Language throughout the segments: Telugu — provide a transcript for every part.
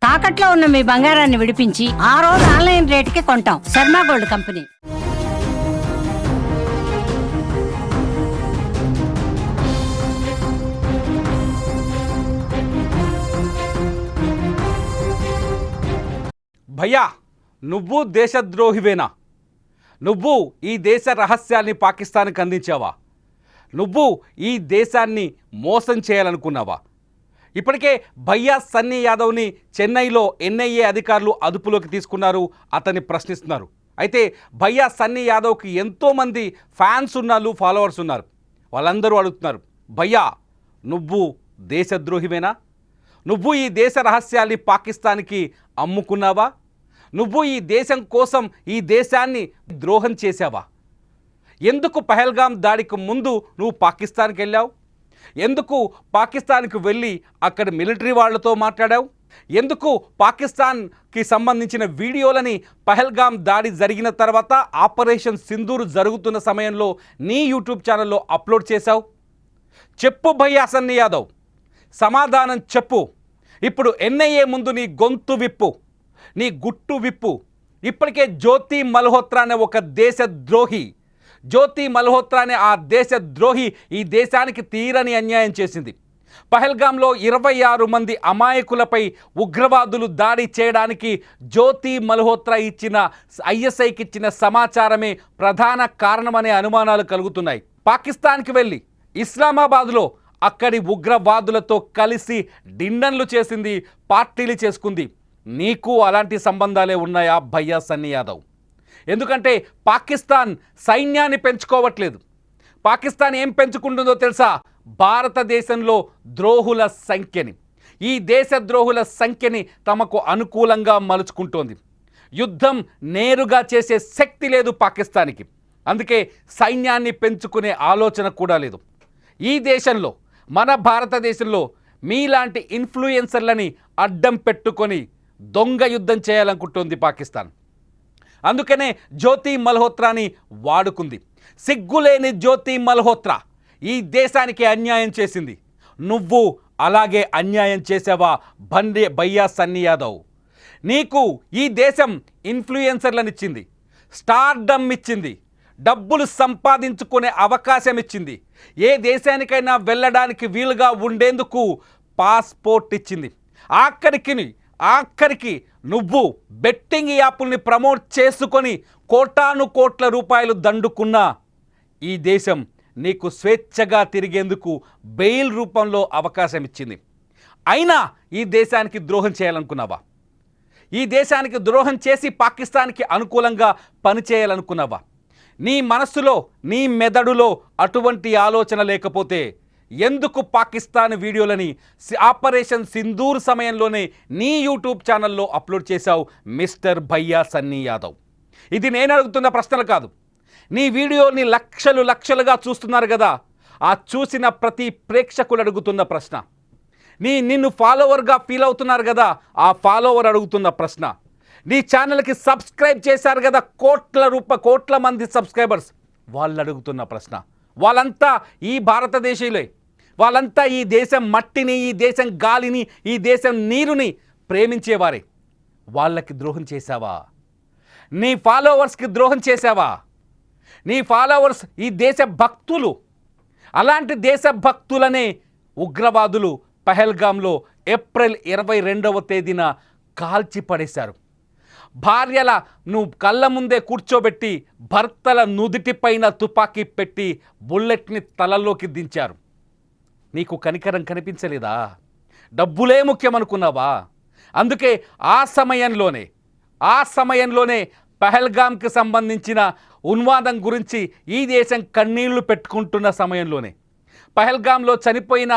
తాకట్లో ఉన్న మీ బంగారాన్ని విడిపించి ఆ రోజు ఆన్లైన్ రేటుకి కొంటాం. Sharma gold company. భయ్యా, నువ్వు దేశద్రోహివేనా? నువ్వు ఈ దేశ రహస్యాల్ని పాకిస్తాన్కి అందించావా? నువ్వు ఈ దేశాన్ని మోసం చేయాలనుకున్నావా? ఇప్పటికే భయ్యా సన్నీ యాదవ్ని చెన్నైలో ఎన్ఐఏ అధికారులు అదుపులోకి తీసుకున్నారు. అతన్ని ప్రశ్నిస్తున్నారు. అయితే భయ్యా సన్నీ యాదవ్కి ఎంతోమంది ఫ్యాన్స్ ఉన్నారు, ఫాలోవర్స్ ఉన్నారు. వాళ్ళందరూ అడుగుతున్నారు, భయ్యా నువ్వు దేశద్రోహివేనా? నువ్వు ఈ దేశ రహస్యాల్ని పాకిస్తాన్కి అమ్ముకున్నావా? నువ్వు ఈ దేశం కోసం ఈ దేశాన్ని ద్రోహం చేశావా? ఎందుకు పహల్గాం దాడికి ముందు నువ్వు పాకిస్తాన్కి వెళ్ళావు? ఎందుకు పాకిస్తాన్కి వెళ్ళి అక్కడ మిలిటరీ వాళ్ళతో మాట్లాడావు? ఎందుకు పాకిస్తాన్కి సంబంధించిన వీడియోలని పహల్గాం దాడి జరిగిన తర్వాత ఆపరేషన్ సింధూర్ జరుగుతున్న సమయంలో నీ యూట్యూబ్ ఛానల్లో అప్లోడ్ చేశావు? చెప్పు భయ్యా సన్నీ యాదవ్, సమాధానం చెప్పు. ఇప్పుడు ఎన్ఐఏ ముందు నీ గొంతు విప్పు, నీ గుట్టు విప్పు. ఇప్పటికే జ్యోతి మల్హోత్రా అనే ఒక దేశద్రోహి, జ్యోతి మల్హోత్రా అనే ఆ దేశద్రోహి ఈ దేశానికి తీరని అన్యాయం చేసింది. పహల్గాంలో 26 మంది అమాయకులపై ఉగ్రవాదులు దాడి చేయడానికి జ్యోతి మల్హోత్రా ఇచ్చిన ఐఎస్ఐకి ఇచ్చిన సమాచారమే ప్రధాన కారణమనే అనుమానాలు కలుగుతున్నాయి. పాకిస్తాన్కి వెళ్ళి ఇస్లామాబాద్లో అక్కడి ఉగ్రవాదులతో కలిసి డిన్నర్లు చేసింది, పార్టీలు చేసుకుంది. నీకు అలాంటి సంబంధాలే ఉన్నాయా భయ్యా సన్నీ యాదవ్? ఎందుకంటే పాకిస్తాన్ సైన్యాన్ని పెంచుకోవట్లేదు. పాకిస్తాన్ ఏం పెంచుకుంటుందో తెలుసా? భారతదేశంలో ద్రోహుల సంఖ్యని, ఈ దేశ ద్రోహుల సంఖ్యని తమకు అనుకూలంగా మలుచుకుంటోంది. యుద్ధం నేరుగా చేసే శక్తి లేదు పాకిస్తాన్కి. అందుకే సైన్యాన్ని పెంచుకునే ఆలోచన కూడా లేదు. ఈ దేశంలో, మన భారతదేశంలో మీలాంటి ఇన్ఫ్లుయెన్సర్లని అడ్డం పెట్టుకొని దొంగ యుద్ధం చేయాలనుకుంటోంది పాకిస్తాన్. అందుకనే జ్యోతి మల్హోత్రాని వాడుకుంది. సిగ్గులేని జ్యోతి మల్హోత్రా ఈ దేశానికి అన్యాయం చేసింది. నువ్వు అలాగే అన్యాయం చేసావా భయ్యా సన్నీ యాదవ్? నీకు ఈ దేశం ఇన్ఫ్లుయెన్సర్లను ఇచ్చింది, స్టార్డమ్ ఇచ్చింది, డబ్బులు సంపాదించుకునే అవకాశం ఇచ్చింది, ఏ దేశానికైనా వెళ్ళడానికి వీలుగా ఉండేందుకు పాస్పోర్ట్ ఇచ్చింది. ఆఖరికి నువ్వు బెట్టింగ్ యాప్ల్ని ప్రమోట్ చేసుకొని కోటాను కోట్ల రూపాయలు దండుకున్నా ఈ దేశం నీకు స్వేచ్ఛగా తిరిగేందుకు బెయిల్ రూపంలో అవకాశం ఇచ్చింది. అయినా ఈ దేశానికి ద్రోహం చేయాలనుకున్నావా? ఈ దేశానికి ద్రోహం చేసి పాకిస్తాన్కి అనుకూలంగా పనిచేయాలనుకున్నావా? నీ మనస్సులో, నీ మెదడులో అటువంటి ఆలోచన లేకపోతే ఎందుకు పాకిస్తాన్ వీడియోలని ఆపరేషన్ సింధూర్ సమయంలోనే నీ యూట్యూబ్ ఛానల్లో అప్లోడ్ చేశావు మిస్టర్ భయ్యా సన్నీ యాదవ్? ఇది నేను అడుగుతున్న ప్రశ్నలు కాదు. నీ వీడియోని లక్షలుగా చూస్తున్నారు కదా, ఆ చూసిన ప్రతి ప్రేక్షకులు అడుగుతున్న ప్రశ్న. నిన్ను ఫాలోవర్గా ఫీల్ అవుతున్నారు కదా, ఆ ఫాలోవర్ అడుగుతున్న ప్రశ్న. నీ ఛానల్కి సబ్స్క్రైబ్ చేశారు కదా కోట్ల మంది సబ్స్క్రైబర్స్, వాళ్ళు అడుగుతున్న ప్రశ్న. వాళ్ళంతా ఈ భారతదేశీయులే. వాళ్ళంతా ఈ దేశం మట్టిని, ఈ దేశం గాలిని, ఈ దేశం నీరుని ప్రేమించేవారే. వాళ్ళకి ద్రోహం చేశావా? నీ ఫాలోవర్స్కి ద్రోహం చేశావా? నీ ఫాలోవర్స్ ఈ దేశ భక్తులు. అలాంటి దేశ భక్తులనే ఉగ్రవాదులు పహల్గాంలో ఏప్రిల్ 22వ తేదీన కాల్చి పడేశారు. భార్యల నువ్వు కళ్ళ ముందే కూర్చోబెట్టి భర్తల నుదిటిపైన తుపాకీ పెట్టి బుల్లెట్ని తలలోకి దించారు. నీకు కనికరం కనిపించలేదా? డబ్బులే ముఖ్యమనుకున్నావా? అందుకే ఆ సమయంలోనే పహల్గాంకి సంబంధించిన ఉన్మాదం గురించి ఈ దేశం కన్నీళ్లు పెట్టుకుంటున్న సమయంలోనే, పహల్గాంలో చనిపోయిన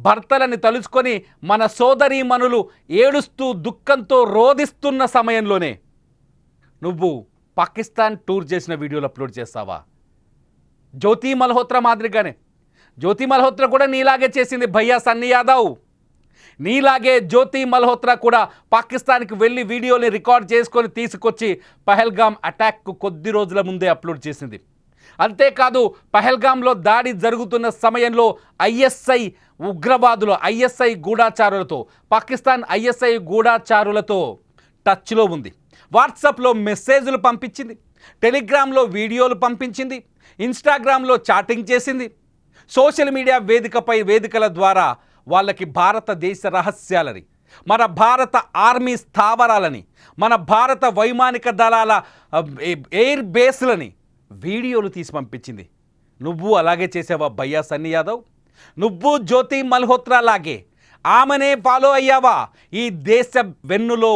భర్తలని తలుచుకొని మన సోదరీమణులు ఏడుస్తూ దుఃఖంతో రోదిస్తున్న సమయంలోనే నువ్వు పాకిస్తాన్ టూర్ చేసిన వీడియోలు అప్లోడ్ చేస్తావా? జ్యోతి మల్హోత్రా మాదిరిగానే జ్యోతి మల్హోత్రా కూడా నీలాగే చేసింది భయ్యా సన్నీ యాదవ్. నీలాగే జ్యోతి మల్హోత్రా కూడా పాకిస్తాన్కి వెళ్ళి వీడియోని రికార్డ్ చేసుకొని తీసుకొచ్చి పహల్గాం అటాక్కు కొద్ది రోజుల ముందే అప్లోడ్ చేసింది. అంతేకాదు పహల్గాంలో దాడి జరుగుతున్న సమయంలో ఐఎస్ఐ ఉగ్రవాదులు ఐఎస్ఐ గూఢాచారులతో పాకిస్తాన్ ఐఎస్ఐ గూఢాచారులతో టచ్లో ఉంది. వాట్సాప్లో మెసేజ్లు పంపించింది, టెలిగ్రామ్లో వీడియోలు పంపించింది, ఇన్స్టాగ్రామ్లో చాటింగ్ చేసింది. సోషల్ మీడియా వేదికల ద్వారా వాళ్ళకి భారతదేశ రహస్యాలని, మన భారత ఆర్మీ స్థావరాలని, మన భారత వైమానిక దళాల ఎయిర్ బేస్లని వీడియోలు తీసి పంపించింది. నువ్వు అలాగే చేసావా భయ్యా సన్నీ యాదవ్? నువ్వు జ్యోతి మల్హోత్రా లాగే ఆమెనే ఫాలో అయ్యావా? ఈ దేశ వెన్నులో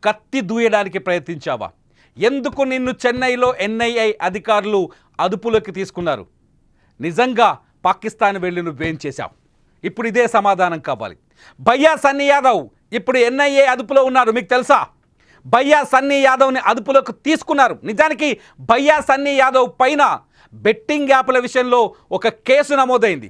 కత్తి దూయడానికి ప్రయత్నించావా? ఎందుకు నిన్ను చెన్నైలో ఎన్ఐఏ అధికారులు అదుపులోకి తీసుకున్నారు? నిజంగా పాకిస్తాన్ వెళ్ళి నువ్వేం చేశావు? ఇప్పుడు ఇదే సమాధానం కావాలి. భయ్యా సన్నీ యాదవ్ ఇప్పుడు ఎన్ఐఏ అదుపులో ఉన్నారు, మీకు తెలుసా? భయ్యా సన్నీ యాదవ్ని అదుపులోకి తీసుకున్నారు. నిజానికి భయ్యా సన్నీ యాదవ్ పైన బెట్టింగ్ యాప్ల విషయంలో ఒక కేసు నమోదైంది.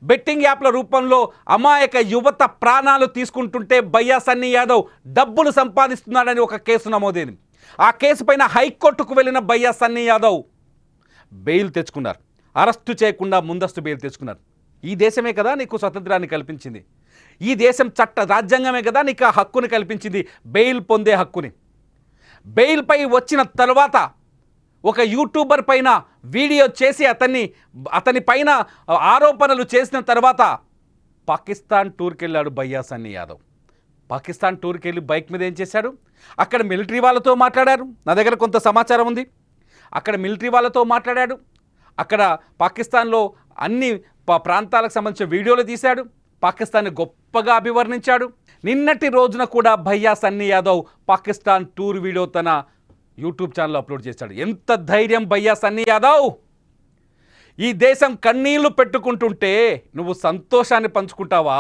బెట్టింగ్ యాప్ల రూపంలో అమాయక యువత ప్రాణాలు తీసుకుంటుంటే భయ్యా సన్నీ యాదవ్ డబ్బులు సంపాదిస్తున్నాడని ఒక కేసు నమోదైంది. ఆ కేసు పైన హైకోర్టుకు వెళ్ళిన భయ్యా సన్నీ యాదవ్ బెయిల్ తెచ్చుకున్నారు. అరెస్టు చేయకుండా ముందస్తు బెయిల్ తెచ్చుకున్నారు. ఈ దేశమే కదా నీకు స్వతంత్రాన్ని కల్పించింది. ఈ దేశం రాజ్యాంగమే కదా నీకు ఆ హక్కుని కల్పించింది, బెయిల్ పొందే హక్కుని. బెయిల్పై వచ్చిన తర్వాత ఒక యూట్యూబర్ పైన వీడియో చేసి అతని పైన ఆరోపణలు చేసిన తర్వాత పాకిస్తాన్ టూర్కి వెళ్ళాడు భయ్యా సన్నీ యాదవ్. పాకిస్తాన్ టూర్కి వెళ్ళి బైక్ మీద ఏం చేశాడు? అక్కడ మిలిటరీ వాళ్ళతో మాట్లాడారు. నా దగ్గర కొంత సమాచారం ఉంది. అక్కడ మిలిటరీ వాళ్ళతో మాట్లాడాడు. అక్కడ పాకిస్తాన్లో అన్ని ప్రాంతాలకు సంబంధించిన వీడియోలు తీశాడు. పాకిస్తాన్ని గొప్పగా అభివర్ణించాడు. నిన్నటి రోజున కూడా భయ్యా సన్నీ యాదవ్ పాకిస్తాన్ టూర్ వీడియో తన యూట్యూబ్ ఛానల్లో అప్లోడ్ చేశాడు. ఎంత ధైర్యం భయ్యా సన్నీ యాదవ్! ఈ దేశం కన్నీళ్లు పెట్టుకుంటుంటే నువ్వు సంతోషాన్ని పంచుకుంటావా?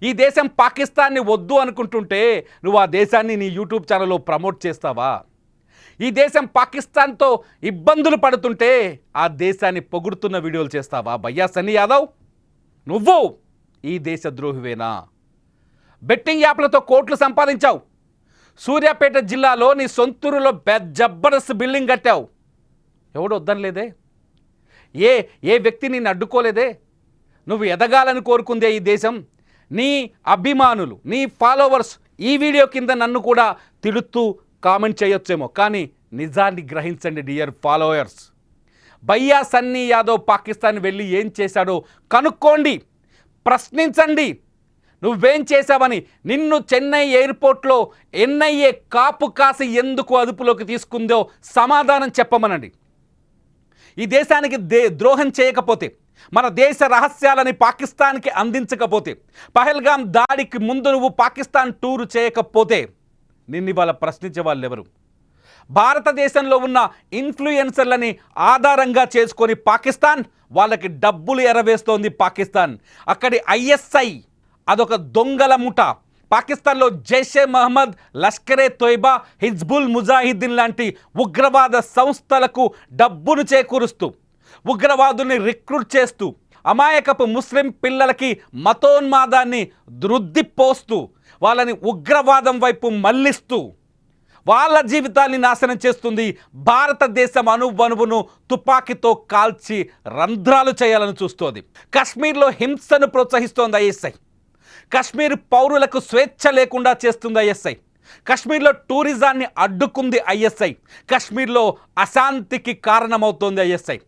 ఈ దేశం పాకిస్తాన్ని వద్దు అనుకుంటుంటే నువ్వు ఆ దేశాన్ని నీ యూట్యూబ్ ఛానల్లో ప్రమోట్ చేస్తావా? ఈ దేశం పాకిస్తాన్తో ఇబ్బందులు పడుతుంటే ఆ దేశాన్ని పొగుడుతున్న వీడియోలు చేస్తావా భయ్యా సన్నీ యాదవ్? నువ్వు ఈ దేశ ద్రోహివేనా? బెట్టింగ్ యాప్లతో కోట్లు సంపాదించావు. సూర్యాపేట జిల్లాలో నీ సొంతూరులో జబర్దస్త్ బిల్డింగ్ కట్టావు. ఎవడు వద్దనలేదే? ఏ వ్యక్తి నిన్ను అడ్డుకోలేదే? నువ్వు ఎదగాలని కోరుకుందే ఈ దేశం. నీ అభిమానులు, నీ ఫాలోవర్స్ ఈ వీడియో కింద నన్ను కూడా తిడుతూ కామెంట్ చేయొచ్చేమో, కానీ నిజాన్ని గ్రహించండి డియర్ ఫాలోవర్స్. భయ్యా సన్నీ యాదవ్ పాకిస్తాన్ వెళ్ళి ఏం చేశాడో కనుక్కోండి, ప్రశ్నించండి. నువ్వేం చేశావని నిన్ను చెన్నై ఎయిర్పోర్ట్లో ఎన్ఐఏ కాపు కాసి ఎందుకు అదుపులోకి తీసుకుందో సమాధానం చెప్పమనండి. ఈ దేశానికి ద్రోహం చేయకపోతే, మన దేశ రహస్యాలని పాకిస్తాన్కి అందించకపోతే, పహల్గాం దాడికి ముందు నువ్వు పాకిస్తాన్ టూరు చేయకపోతే నిన్ను ఇవాళ ప్రశ్నించే వాళ్ళు ఎవరు? భారతదేశంలో ఉన్న ఇన్ఫ్లుయెన్సర్లని ఆధారంగా చేసుకొని పాకిస్తాన్ వాళ్ళకి డబ్బులు ఎరవేస్తోంది. పాకిస్తాన్ అక్కడి ఐఎస్ఐ అదొక దొంగల ముఠ. పాకిస్తాన్లో జైషే మహమ్మద్, లష్కరే తోయిబా, హిజ్బుల్ ముజాహిద్దీన్ లాంటి ఉగ్రవాద సంస్థలకు డబ్బును చేకూరుస్తూ, ఉగ్రవాదుల్ని రిక్రూట్ చేస్తూ, అమాయకపు ముస్లిం పిల్లలకి మతోన్మాదాన్ని వృద్ధిపోస్తూ, వాళ్ళని ఉగ్రవాదం వైపు మళ్లిస్తూ వాళ్ళ జీవితాన్ని నాశనం చేస్తుంది. భారతదేశం అణువణువును తుపాకీతో కాల్చి రంధ్రాలు చేయాలని చూస్తోంది. కశ్మీర్లో హింసను ప్రోత్సహిస్తోంది ఐఎస్ఐ. కశ్మీర్ పౌరులకు స్వేచ్ఛ లేకుండా చేస్తుంది ఐఎస్ఐ. కశ్మీర్లో టూరిజాన్ని అడ్డుకుంది ఐఎస్ఐ. కశ్మీర్లో అశాంతికి కారణమవుతోంది ఐఎస్ఐ.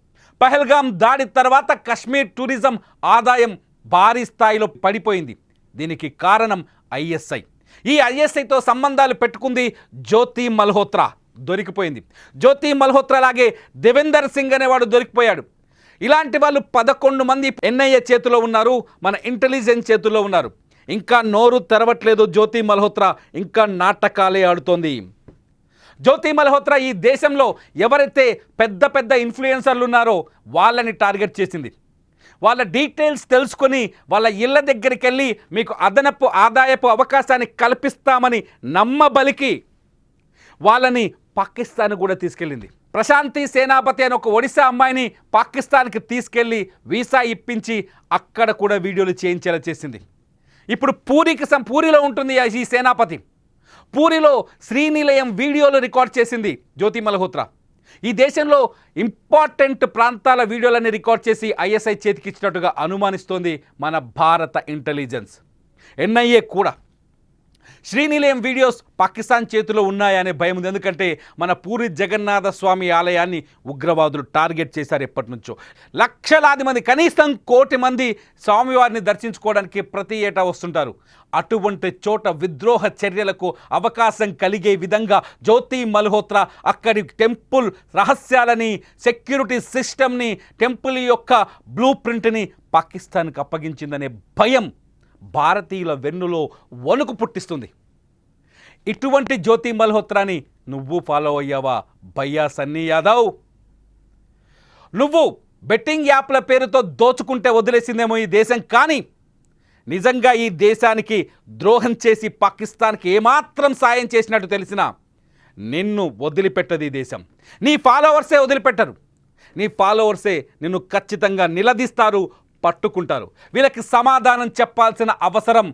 పహల్గాం దాడి తర్వాత కశ్మీర్ టూరిజం ఆదాయం భారీ స్థాయిలో పడిపోయింది. దీనికి కారణం ఐఎస్ఐ. ఈ ఐఎస్ఐతో సంబంధాలు పెట్టుకుంది జ్యోతి మల్హోత్రా, దొరికిపోయింది. జ్యోతి మల్హోత్రా లాగే దేవేందర్ సింగ్ అనేవాడు దొరికిపోయాడు. ఇలాంటి వాళ్ళు 11 మంది ఎన్ఐఏ చేతిలో ఉన్నారు, మన ఇంటెలిజెన్స్ చేతుల్లో ఉన్నారు. ఇంకా నోరు తెరవట్లేదు జ్యోతి మల్హోత్రా, ఇంకా నాటకాలే ఆడుతోంది. జ్యోతి మల్హోత్రా ఈ దేశంలో ఎవరైతే పెద్ద పెద్ద ఇన్ఫ్లుయెన్సర్లు ఉన్నారో వాళ్ళని టార్గెట్ చేసింది. వాళ్ళ డీటెయిల్స్ తెలుసుకొని వాళ్ళ ఇళ్ళ దగ్గరికి వెళ్ళి మీకు అదనపు ఆదాయపు అవకాశాన్ని కల్పిస్తామని నమ్మబలికి వాళ్ళని పాకిస్తాన్ కూడా తీసుకెళ్ళింది. ప్రశాంతి సేనాపతి అని ఒక ఒడిశా అమ్మాయిని పాకిస్తాన్కి తీసుకెళ్ళి వీసా ఇప్పించి అక్కడ కూడా వీడియోలు చేయించేలా చేసింది. ఇప్పుడు పూరిలో ఉంటుంది ఈ సేనాపతి. పూరిలో శ్రీనిలయం వీడియోలు రికార్డ్ చేసింది జ్యోతి మల్హోత్రా. ఈ దేశంలో ఇంపార్టెంట్ ప్రాంతాల వీడియోలన్నీ రికార్డ్ చేసి ఐఎస్ఐ చేతికిచ్చినట్టుగా అనుమానిస్తోంది మన భారత ఇంటెలిజెన్స్. ఎన్ఐఏ కూడా శ్రీనిలయం వీడియోస్ పాకిస్తాన్ చేతిలో ఉన్నాయనే భయం ఉంది. ఎందుకంటే మన పూరి జగన్నాథ స్వామి ఆలయాన్ని ఉగ్రవాదులు టార్గెట్ చేశారు ఎప్పటి నుంచో. లక్షలాది మంది, కనీసం 1 కోటి మంది స్వామివారిని దర్శించుకోవడానికి ప్రతి ఏటా వస్తుంటారు. అటువంటి చోట విద్రోహ చర్యలకు అవకాశం కలిగే విధంగా జ్యోతి మల్హోత్రా అక్కడి టెంపుల్ రహస్యాలని, సెక్యూరిటీ సిస్టమ్ని, టెంపుల్ యొక్క బ్లూ ప్రింట్ని పాకిస్తాన్కి అప్పగించిందనే భయం భారతీయుల వెన్నులో వణుకు పుట్టిస్తుంది. ఇటువంటి జ్యోతి మల్హోత్రాని నువ్వు ఫాలో అయ్యావా భయ్యా సన్నీ యాదవ్? నువ్వు బెట్టింగ్ యాప్ల పేరుతో దోచుకుంటే వదిలేసిందేమో ఈ దేశం, కానీ నిజంగా ఈ దేశానికి ద్రోహం చేసి పాకిస్తాన్కి ఏమాత్రం సాయం చేసినట్టు తెలిసినా నిన్ను వదిలిపెట్టదు ఈ దేశం. నీ ఫాలోవర్సే వదిలిపెట్టరు. నీ ఫాలోవర్సే నిన్ను ఖచ్చితంగా నిలదీస్తారు, పట్టుకుంటారు. వీళ్ళకి సమాధానం చెప్పాల్సిన అవసరం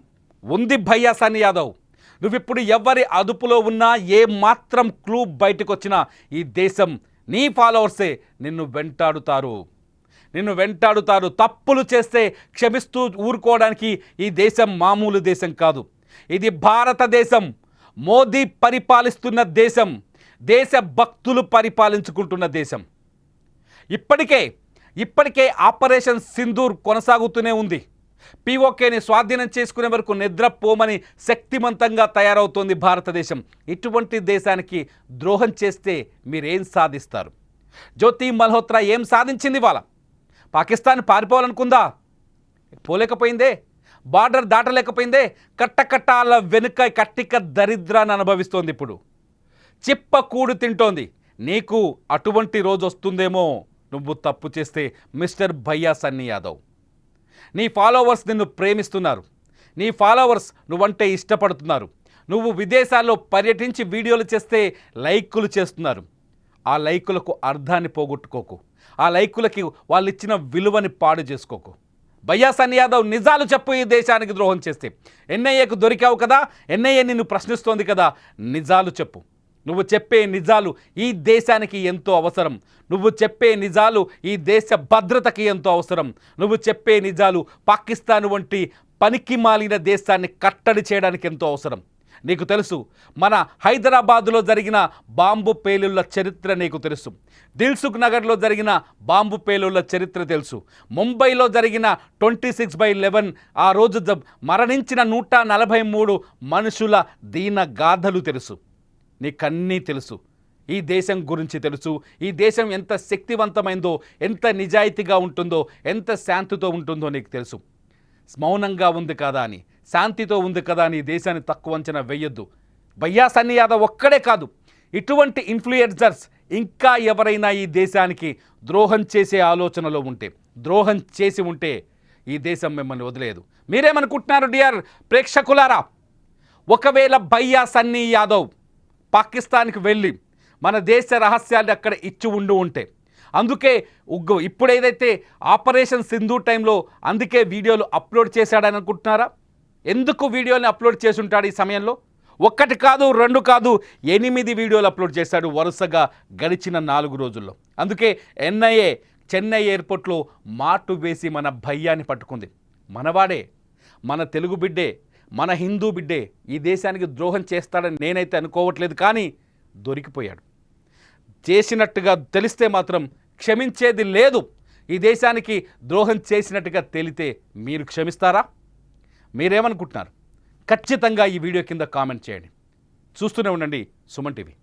ఉంది భయ్యా సన్నీ యాదవ్. నువ్విప్పుడు ఎవరి అదుపులో ఉన్నా, ఏ మాత్రం క్లూ బయటకు వచ్చినా ఈ దేశం, నీ ఫాలోవర్సే నిన్ను వెంటాడుతారు. తప్పులు చేస్తే క్షమిస్తూ ఊరుకోవడానికి ఈ దేశం మామూలు దేశం కాదు. ఇది భారతదేశం, మోదీ పరిపాలిస్తున్న దేశం, దేశ భక్తులు పరిపాలించుకుంటున్న దేశం. ఇప్పటికే ఆపరేషన్ సింధూర్ కొనసాగుతూనే ఉంది. పీఓకేని స్వాధీనం చేసుకునే వరకు నిద్రపోమని శక్తిమంతంగా తయారవుతోంది భారతదేశం. ఇటువంటి దేశానికి ద్రోహం చేస్తే మీరేం సాధిస్తారు? జ్యోతి మల్హోత్రా ఏం సాధించింది? వాళ్ళ పాకిస్తాన్ పారిపోవాలనుకుందా? పోలేకపోయిందే. బార్డర్ దాటలేకపోయిందే. కట్టకట్టాల వెనుక కట్టిక దరిద్రాన్ని అనుభవిస్తోంది. ఇప్పుడు చిప్పకూడు తింటోంది. నీకు అటువంటి రోజు వస్తుందేమో నువ్వు తప్పు చేస్తే మిస్టర్ భయ్యా సన్నీ యాదవ్. నీ ఫాలోవర్స్ నిన్ను ప్రేమిస్తున్నారు. నీ ఫాలోవర్స్ నువ్వంటే ఇష్టపడుతున్నారు. నువ్వు విదేశాల్లో పర్యటించి వీడియోలు చేస్తే లైకులు చేస్తున్నారు. ఆ లైకులకు అర్థాన్ని పోగొట్టుకోకు. ఆ లైకులకి వాళ్ళు ఇచ్చిన విలువని పాడు చేసుకోకు. భయ్యా సన్నీ యాదవ్, నిజాలు చెప్పు. ఈ దేశానికి ద్రోహం చేస్తే ఎన్ఐఏకు దొరికావు కదా, ఎన్ఐఏ నిన్ను ప్రశ్నిస్తోంది కదా, నిజాలు చెప్పు. నువ్వు చెప్పే నిజాలు ఈ దేశానికి ఎంతో అవసరం. నువ్వు చెప్పే నిజాలు ఈ దేశ భద్రతకి ఎంతో అవసరం. నువ్వు చెప్పే నిజాలు పాకిస్తాన్ వంటి పనికి మాలిన దేశాన్ని కట్టడి చేయడానికి ఎంతో అవసరం. నీకు తెలుసు, మన హైదరాబాదులో జరిగిన బాంబు పేలుళ్ల చరిత్ర నీకు తెలుసు. దిల్సుఖ్ నగర్లో జరిగిన బాంబు పేలుళ్ల చరిత్ర తెలుసు. ముంబైలో జరిగిన 26/11 ఆ రోజు మరణించిన 143 మనుషుల దీన గాథలు తెలుసు. నీకన్నీ తెలుసు. ఈ దేశం గురించి తెలుసు. ఈ దేశం ఎంత శక్తివంతమైందో, ఎంత నిజాయితీగా ఉంటుందో, ఎంత శాంతితో ఉంటుందో నీకు తెలుసు. మౌనంగా ఉంది కదా అని, శాంతితో ఉంది కదా అని ఈ దేశాన్ని తక్కువ అంచనా వేయొద్దు. భయ్యా సన్నీ యాదవ్ ఒక్కడే కాదు, ఇటువంటి ఇన్ఫ్లుయెన్సర్స్ ఇంకా ఎవరైనా ఈ దేశానికి ద్రోహం చేసే ఆలోచనలో ఉంటే, ద్రోహం చేసి ఉంటే ఈ దేశం మిమ్మల్ని వదిలేదు. మీరేమనుకుంటున్నారు డియర్ ప్రేక్షకులారా? ఒకవేళ భయ్యా సన్నీ యాదవ్ పాకిస్తాన్కి వెళ్ళి మన దేశ రహస్యాన్ని అక్కడ ఇచ్చి ఉంటే, అందుకే ఇప్పుడు ఏదైతే ఆపరేషన్ సింధూర్ టైంలో అందుకే వీడియోలు అప్లోడ్ చేశాడని అనుకుంటున్నారా? ఎందుకు వీడియోని అప్లోడ్ చేసి ఉంటాడు ఈ సమయంలో? 1 కాదు, 2 కాదు, 8 వీడియోలు అప్లోడ్ చేశాడు వరుసగా గడిచిన 4 రోజుల్లో. అందుకే ఎన్ఐఏ చెన్నై ఎయిర్పోర్ట్లో మాటు వేసి మన భయ్యాన్ని పట్టుకుంది. మనవాడే, మన తెలుగు బిడ్డే, మన హిందూ బిడ్డే. ఈ దేశానికి ద్రోహం చేస్తాడని నేనైతే అనుకోవట్లేదు, కానీ దొరికిపోయాడు. చేసినట్టుగా తెలిస్తే మాత్రం క్షమించేది లేదు. ఈ దేశానికి ద్రోహం చేసినట్టుగా తెలితే మీరు క్షమిస్తారా? మీరేమనుకుంటున్నారు? ఖచ్చితంగా ఈ వీడియో కింద కామెంట్ చేయండి. చూస్తూనే ఉండండి సుమన్ టీవీ.